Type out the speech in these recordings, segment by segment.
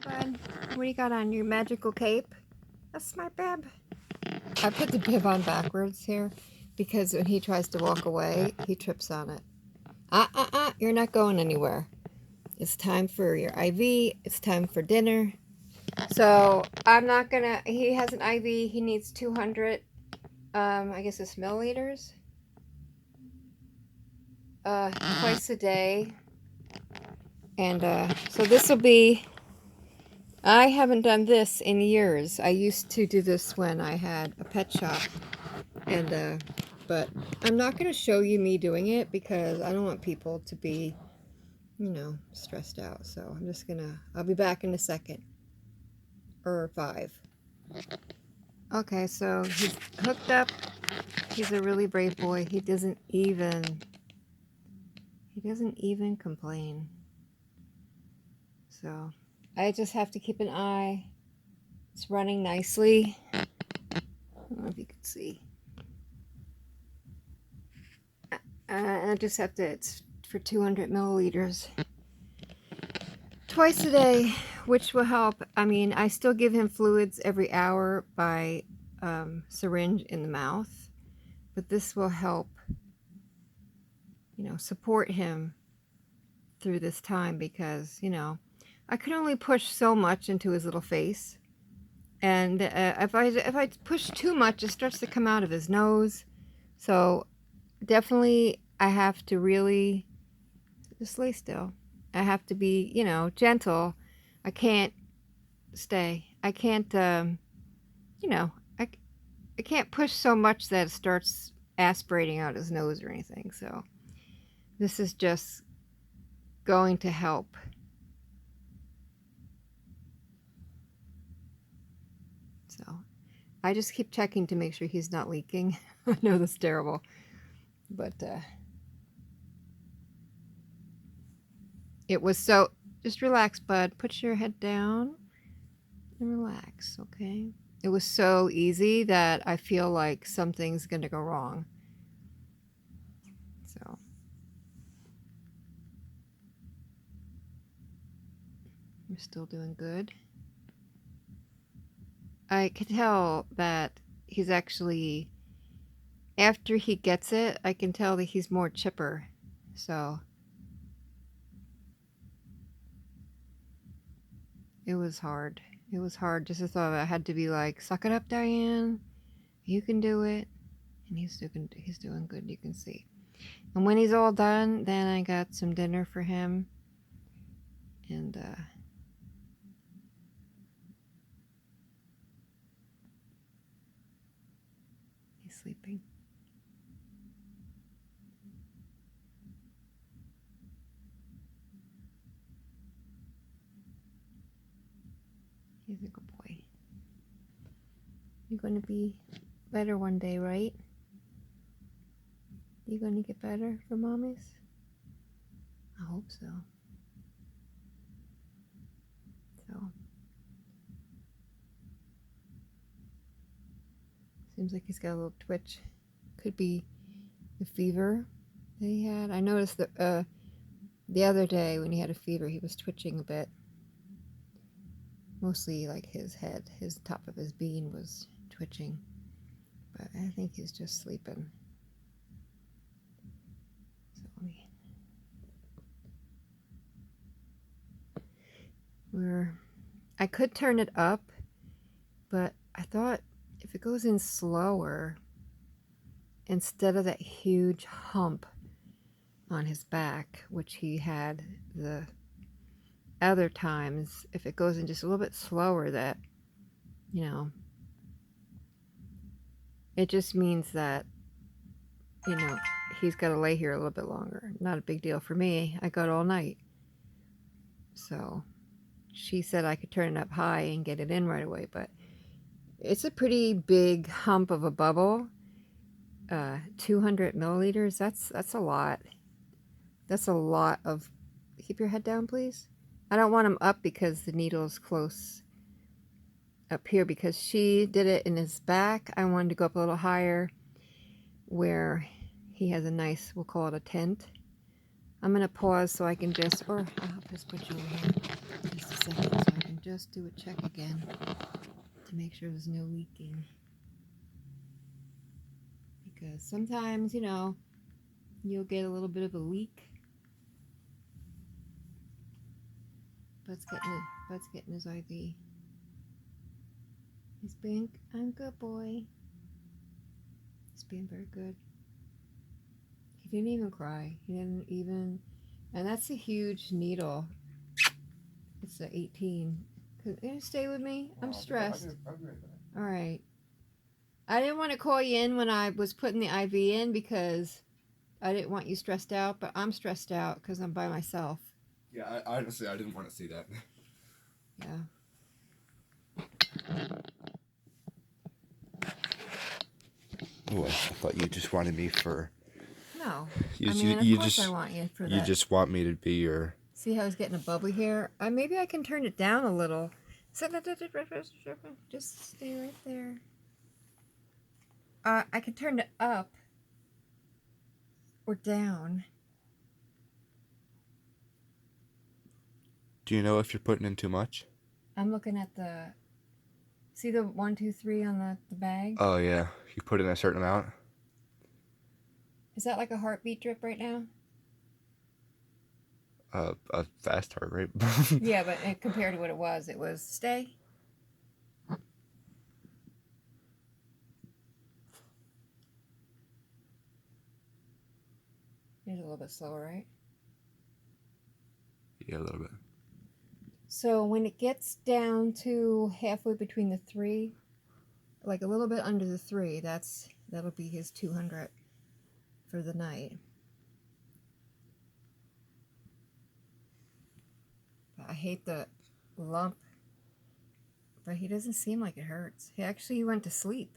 Bud, what do you got on your magical cape? That's my bib. I put the bib on backwards here because when he tries to walk away, he trips on it. You're not going anywhere. It's time for your IV. It's time for dinner. So I'm not gonna, he has an IV. He needs 200, I guess it's milliliters, twice a day. And so this will be, I haven't done this in years. I used to do this when I had a pet shop. And but I'm not going to show you me doing it because I don't want people to be, stressed out. So I'm just gonna, I'll be back in a second or 5. Okay, so he's hooked up. He's a really brave boy. He doesn't even complain. So I just have to keep an eye. It's running nicely. I don't know if you can see. I just have to, it's for 200 milliliters twice a day, which will help. I mean, I still give him fluids every hour by syringe in the mouth, but this will help, support him through this time because, I can only push so much into his little face. And if I push too much, it starts to come out of his nose. So definitely I have to really just lay still. I have to be, gentle. I can't stay. I can't, I can't push so much that it starts aspirating out his nose or anything. So this is just going to help. So I just keep checking to make sure he's not leaking. I know that's terrible, but it was so, just relax, bud. Put your head down and relax, okay? It was so easy that I feel like something's going to go wrong. So I'm still doing good. I could tell that he's actually, after he gets it, I can tell that he's more chipper. So it was hard. It was hard just to thought I had to be like, suck it up, Diane. You can do it. And he's doing good, you can see. And when he's all done, then I got some dinner for him. And he's sleeping. He's a good boy. You're going to be better one day, right? You going to get better for mommies? I hope so. Seems like he's got a little twitch. Could be the fever that he had. I noticed that the other day when he had a fever, he was twitching a bit. Mostly like his head, his top of his bean was twitching. But I think he's just sleeping. So I could turn it up, but I thought if it goes in slower, instead of that huge hump on his back, which he had the other times, if it goes in just a little bit slower, that, it just means that, he's got to lay here a little bit longer. Not a big deal for me. I got all night. So she said I could turn it up high and get it in right away, but it's a pretty big hump of a bubble. 200 milliliters, that's a lot. That's a lot of, keep your head down, please. I don't want him up because the needle is close up here because she did it in his back. I wanted to go up a little higher where he has a nice, we'll call it a tent. I'm going to pause so I can just, or I'll just put you over here just a second so I can just do a check again to make sure there's no leaking. Because sometimes, you know, you'll get a little bit of a leak. Bud's getting his IV. He's being, I'm good boy. He's being very good. He didn't even cry. He didn't even, and that's a huge needle. It's a 18. Could you stay with me? I'm stressed. All right. I didn't want to call you in when I was putting the IV in because I didn't want you stressed out, but I'm stressed out because I'm by myself. Yeah, I honestly, I didn't want to see that. Yeah. Oh, I thought you just wanted me for. No. You, I mean, you of course just I want you for that. you just want me to be your. See how it's getting a bubbly here? Maybe I can turn it down a little. Just stay right there. I can turn it up or down. Do you know if you're putting in too much? I'm looking at the. See the 1, 2, 3 on the bag? Oh yeah, you put in a certain amount. Is that like a heartbeat drip right now? A fast heart rate. Yeah, but compared to what it was stay. It's a little bit slower, right? Yeah, a little bit. So when it gets down to halfway between the 3, like a little bit under the 3, that'll be his 200 for the night. I hate the lump, but he doesn't seem like it hurts. He went to sleep.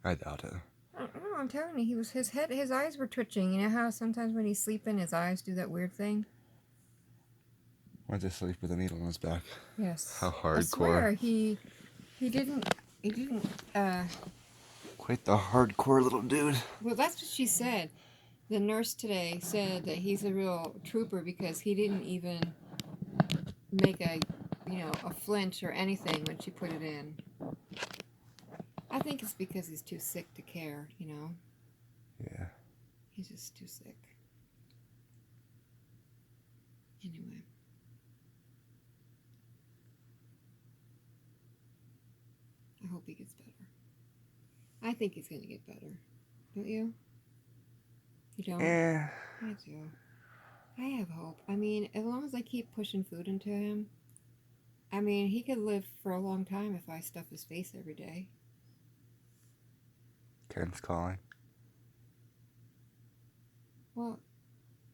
I doubt it. I don't know, I'm telling you, his eyes were twitching. You know how sometimes when he's sleeping, his eyes do that weird thing? Went to sleep with a needle in his back. Yes. How hardcore. I swear, he didn't, Quite the hardcore little dude. well, that's what she said. The nurse today said that he's a real trooper because he didn't even make a flinch or anything when she put it in. I think it's because he's too sick to care, you know? Yeah. He's just too sick. Anyway. I hope he gets better. I think he's going to get better. Don't you? You don't? Yeah. I do. I have hope. I mean, as long as I keep pushing food into him, I mean, he could live for a long time if I stuff his face every day. Ken's calling. Well,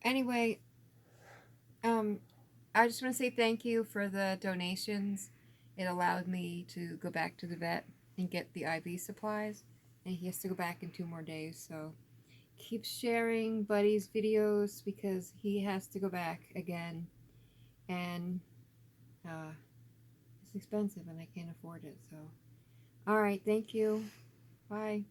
anyway, I just want to say thank you for the donations. It allowed me to go back to the vet and get the IV supplies, and he has to go back in 2 more days, so keep sharing Buddy's videos because he has to go back again, and it's expensive and I can't afford it, so. Alright, thank you. Bye.